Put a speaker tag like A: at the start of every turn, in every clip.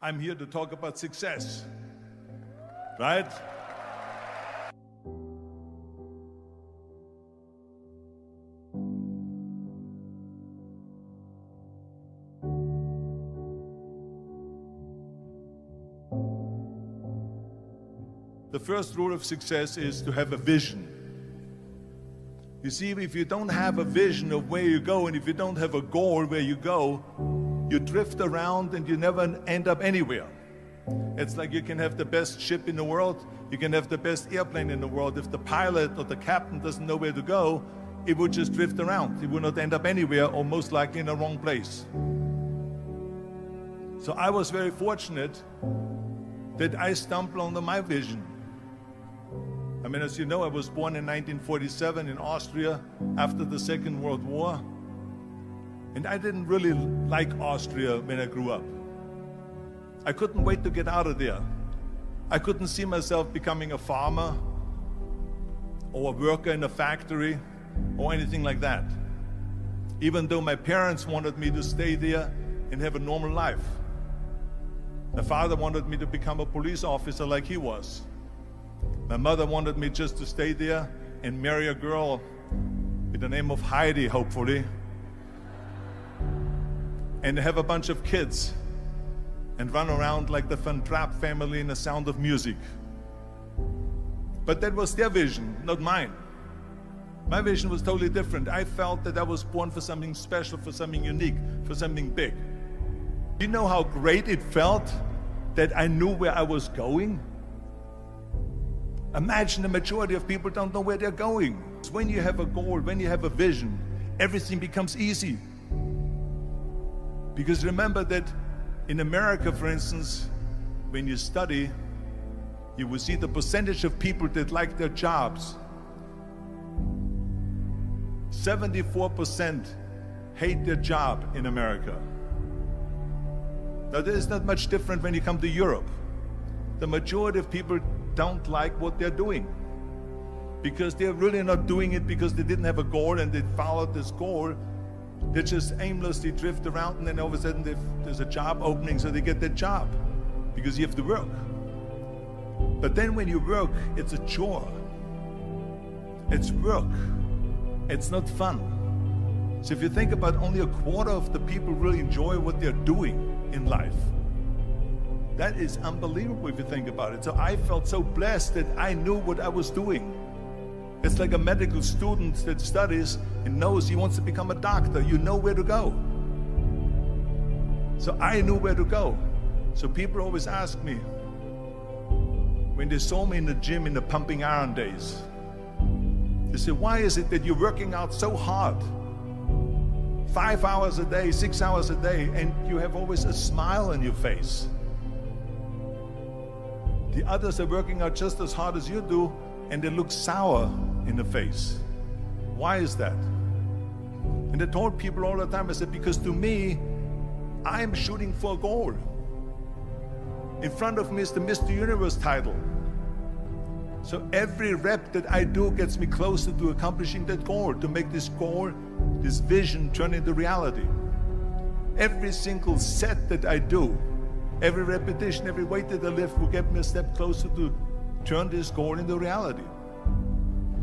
A: I'm here to talk about success, right? The first rule of success is to have a vision. You see, if you don't have a vision of where you go, and if you don't have a goal where you go, you drift around and you never end up anywhere. It's like you can have the best ship in the world, you can have the best airplane in the world. If the pilot or the captain doesn't know where to go, it would just drift around. It would not end up anywhere, or most likely in the wrong place. So I was very fortunate that I stumbled onto my vision. I mean, as you know, I was born in 1947 in Austria after the Second World War. And I didn't really like Austria when I grew up. I couldn't wait to get out of there. I couldn't see myself becoming a farmer or a worker in a factory or anything like that. Even though my parents wanted me to stay there and have a normal life. My father wanted me to become a police officer like he was. My mother wanted me just to stay there and marry a girl with the name of Heidi, hopefully, and have a bunch of kids and run around like the Van Trapp family in The Sound of Music. But that was their vision, not mine. My vision was totally different. I felt that I was born for something special, for something unique, for something big. Do you know how great it felt that I knew where I was going? Imagine the majority of people don't know where they're going. When you have a goal, when you have a vision, everything becomes easy. Because remember that in America, for instance, when you study, you will see the percentage of people that like their jobs. 74% hate their job in America. Now, there is not much different when you come to Europe. The majority of people don't like what they're doing because they're really not doing it because they didn't have a goal and they followed this goal. They just aimlessly drift around, and then all of a sudden there's a job opening, so they get that job because you have to work. But then when you work, it's a chore. It's work. It's not fun. So if you think about, only a quarter of the people really enjoy what they're doing in life. That is unbelievable if you think about it. So I felt so blessed that I knew what I was doing. It's like a medical student that studies and knows he wants to become a doctor. You know where to go. So I knew where to go. So people always ask me, when they saw me in the gym in the pumping iron days, they say, why is it that you're working out so hard? 5 hours a day, 6 hours a day, and you have always a smile on your face. The others are working out just as hard as you do, and they look sour in the face. Why is that? And I told people all the time, I said, because to me, I'm shooting for a goal. In front of me is the Mr. Universe title. So every rep that I do gets me closer to accomplishing that goal, to make this goal, this vision, turn into reality. Every single set that I do, every repetition, every weight that I lift will get me a step closer to turn this goal into reality.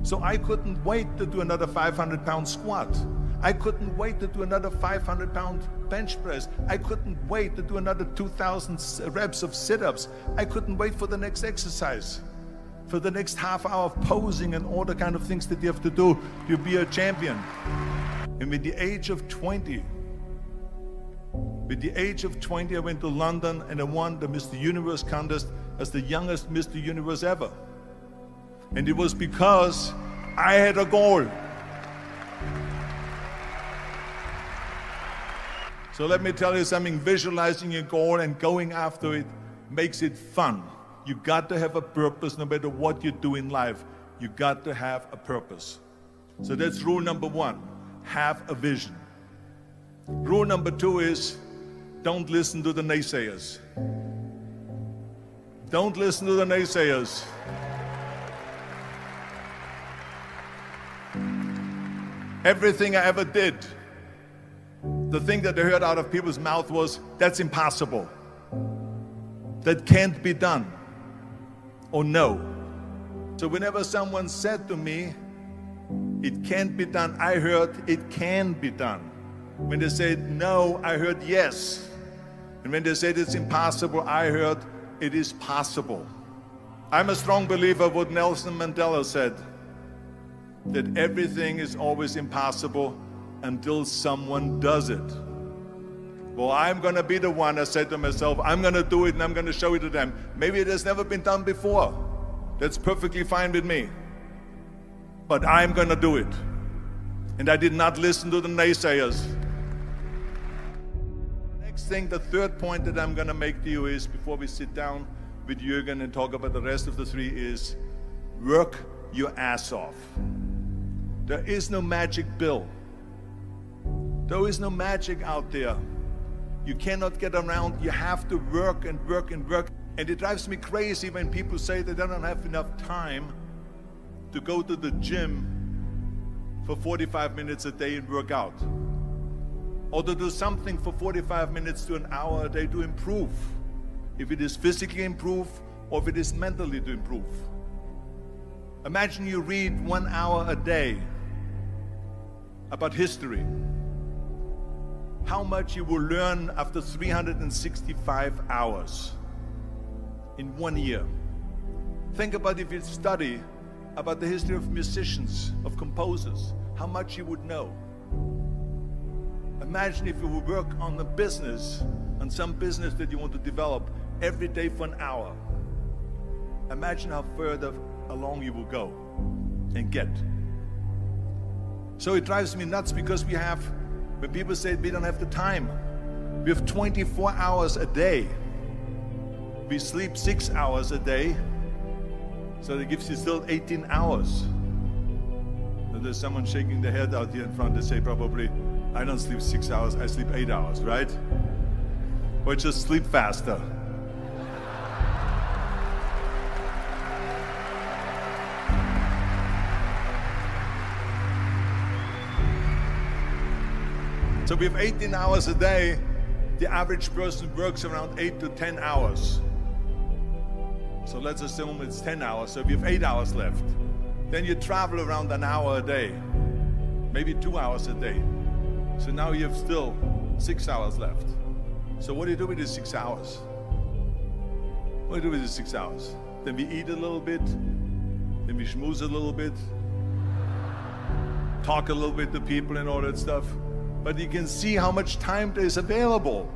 A: So I couldn't wait to do another 500-pound squat. I couldn't wait to do another 500-pound bench press. I couldn't wait to do another 2,000 reps of sit-ups. I couldn't wait for the next exercise, for the next half hour of posing and all the kind of things that you have to do to be a champion. And with the age of 20, I went to London and I won the Mr. Universe contest as the youngest Mr. Universe ever. And it was because I had a goal. So let me tell you something, visualizing your goal and going after it makes it fun. You got to have a purpose no matter what you do in life. You got to have a purpose. So that's rule number one, have a vision. Rule number two is, don't listen to the naysayers. Don't listen to the naysayers. Everything I ever did, the thing that I heard out of people's mouth was, that's impossible. that can't be done or no. So whenever someone said to me, it can't be done, I heard it can be done. When they said no, I heard yes. And when they said it's impossible, I heard it is possible. I'm a strong believer of what Nelson Mandela said, that everything is always impossible until someone does it. Well, I'm going to be the one, I said to myself, I'm going to do it and I'm going to show it to them. Maybe it has never been done before. That's perfectly fine with me. But I'm going to do it. And I did not listen to the naysayers. Next thing, the third point that I'm going to make to you is, before we sit down with Jürgen and talk about the rest of the three, is work your ass off. There is no magic pill. There is no magic out there. You cannot get around. You have to work and work and work. And it drives me crazy when people say they don't have enough time to go to the gym for 45 minutes a day and work out, or to do something for 45 minutes to an hour a day to improve, if it is physically improve or if it is mentally to improve. Imagine you read 1 hour a day about history. How much you will learn after 365 hours in 1 year. Think about if you study about the history of musicians, of composers, how much you would know. Imagine if you would work on a business, on some business that you want to develop every day for an hour. Imagine how further along you will go and get. So it drives me nuts because when people say we don't have the time, we have 24 hours a day. We sleep 6 hours a day, so that gives you still 18 hours. And there's someone shaking their head out here in front. They say probably, I don't sleep 6 hours, I sleep 8 hours, right? Or just sleep faster. So we have 18 hours a day. The average person works around 8 to 10 hours. So let's assume it's 10 hours, so we have 8 hours left. Then you travel around an hour a day, maybe 2 hours a day. So now you have still 6 hours left. So what do you do with these 6 hours? What do you do with these 6 hours? Then we eat a little bit, then we schmooze a little bit, talk a little bit to people and all that stuff. But you can see how much time there is available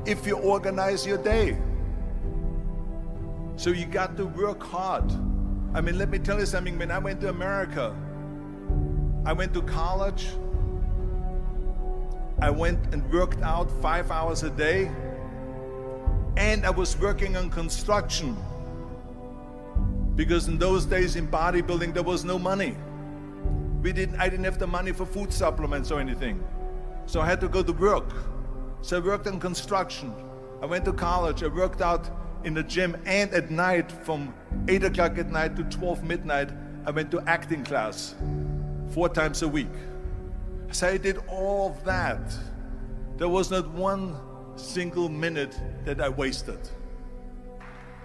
A: if you organize your day. So you got to work hard. I mean, let me tell you something. When I went to America, I went to college. I went and worked out 5 hours a day. And I was working on construction. Because in those days in bodybuilding, there was no money. I didn't have the money for food supplements or anything. So I had to go to work. So I worked on construction. I went to college. I worked out in the gym, and at night, from 8 o'clock at night to 12 midnight, I went to acting class 4 times a week. So I did all of that. There was not one single minute that I wasted.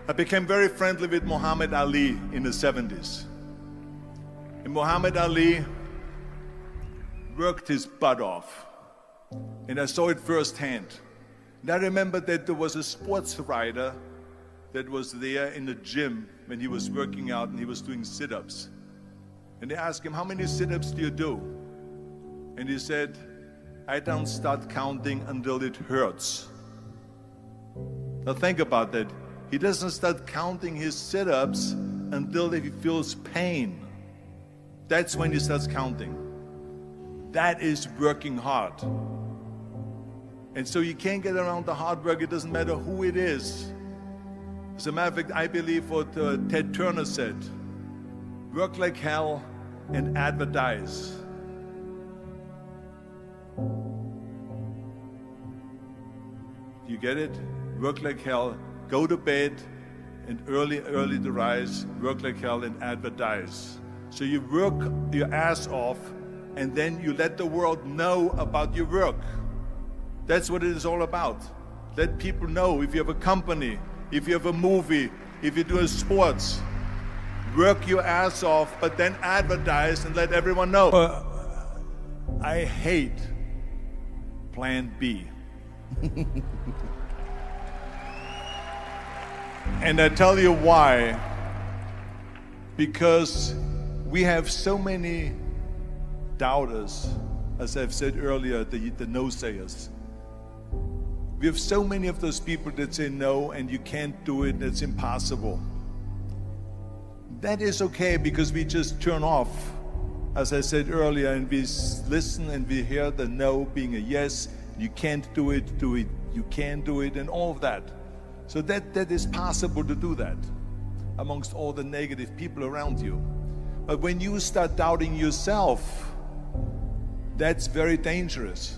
A: I became very friendly with Muhammad Ali in the 70s. And Muhammad Ali worked his butt off. And I saw it firsthand. And I remember that there was a sports writer that was there in the gym when he was working out and he was doing sit-ups. And they asked him, how many sit-ups do you do? And he said, I don't start counting until it hurts. Now think about that. He doesn't start counting his sit-ups until he feels pain. That's when he starts counting. That is working hard. And so you can't get around the hard work. It doesn't matter who it is. As a matter of fact, I believe what Ted Turner said, work like hell and advertise. You get it? Work like hell, go to bed, and early to rise, work like hell and advertise. So you work your ass off, and then you let the world know about your work. That's what it is all about. Let people know. If you have a company, if you have a movie, if you do a sports, work your ass off, but then advertise and let everyone know. I hate plan B. And I tell you why. Because we have so many doubters, as I've said earlier, the no-sayers. We have so many of those people that say no and you can't do it, it's impossible. That is okay because we just turn off, as I said earlier, and we listen and we hear the no being a yes. You can't do it, you can do it, and all of that. So that is possible to do that amongst all the negative people around you. But when you start doubting yourself, that's very dangerous.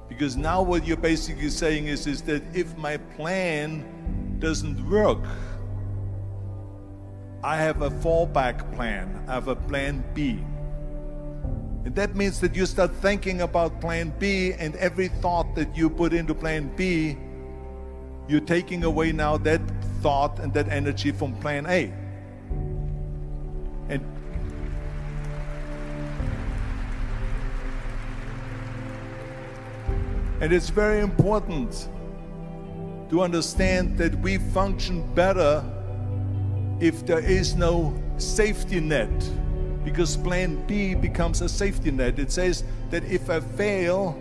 A: Because now what you're basically saying is that if my plan doesn't work, I have a fallback plan, I have a plan B. And that means that you start thinking about plan B, and every thought that you put into plan B, you're taking away now that thought and that energy from plan A. And it's very important to understand that we function better if there is no safety net, because plan B becomes a safety net. It says that if I fail,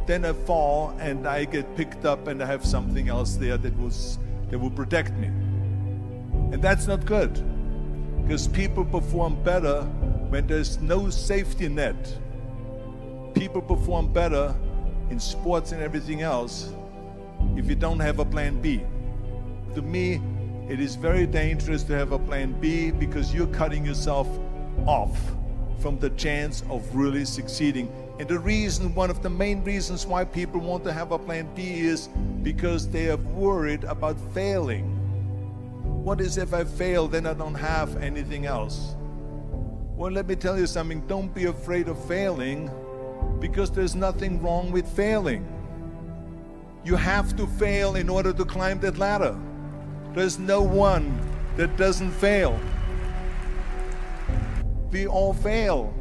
A: then I fall and I get picked up and I have something else there that will protect me. And that's not good, because people perform better when there's no safety net. People perform better in sports and everything else if you don't have a plan B. To me, it is very dangerous to have a plan B, because you're cutting yourself off from the chance of really succeeding. And the reason, one of the main reasons why people want to have a plan B is because they are worried about failing. What is if I fail, then I don't have anything else? Well, let me tell you something, don't be afraid of failing, because there's nothing wrong with failing. You have to fail in order to climb that ladder. There's no one that doesn't fail. We all fail.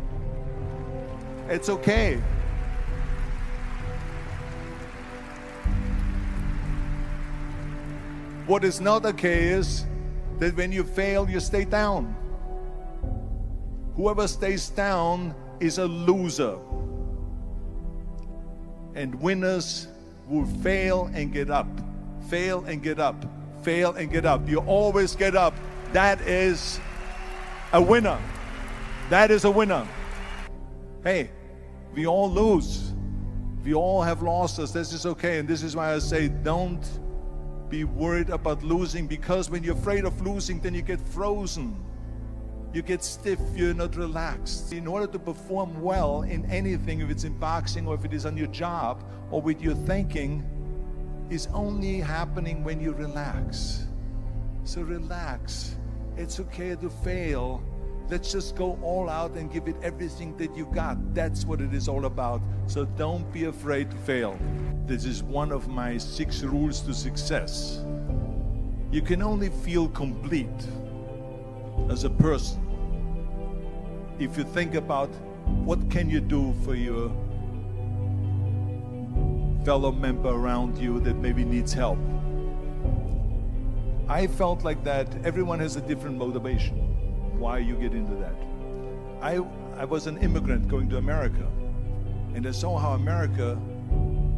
A: It's okay. What is not okay is that when you fail, you stay down. Whoever stays down is a loser. And winners will fail and get up, fail and get up, fail and get up. You always get up. That is a winner. That is a winner. Hey, we all lose. We all have losses. This is okay. And this is why I say don't be worried about losing, because when you're afraid of losing, then you get frozen. You get stiff, you're not relaxed. In order to perform well in anything, if it's in boxing or if it is on your job or with your thinking, is only happening when you relax. So relax. It's okay to fail. Let's just go all out and give it everything that you got. That's what it is all about. So don't be afraid to fail. This is one of my 6 rules to success. You can only feel complete as a person if you think about what can you do for your fellow member around you that maybe needs help. I felt like that. Everyone has a different motivation why you get into that. I was an immigrant going to America, and I saw how America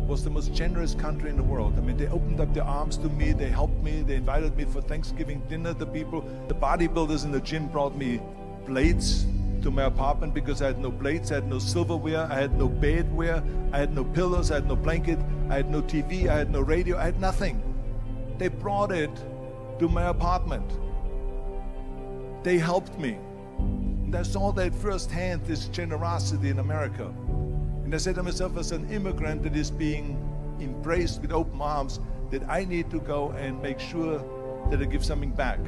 A: was the most generous country in the world. I mean, they opened up their arms to me, they helped me, they invited me for Thanksgiving dinner. The bodybuilders in the gym brought me plates to my apartment because I had no plates, I had no silverware, I had no bedware, I had no pillows, I had no blanket, I had no TV, I had no radio, I had nothing. They brought it to my apartment. They helped me. And I saw that firsthand, this generosity in America. And I said to myself, as an immigrant that is being embraced with open arms, that I need to go and make sure that I give something back.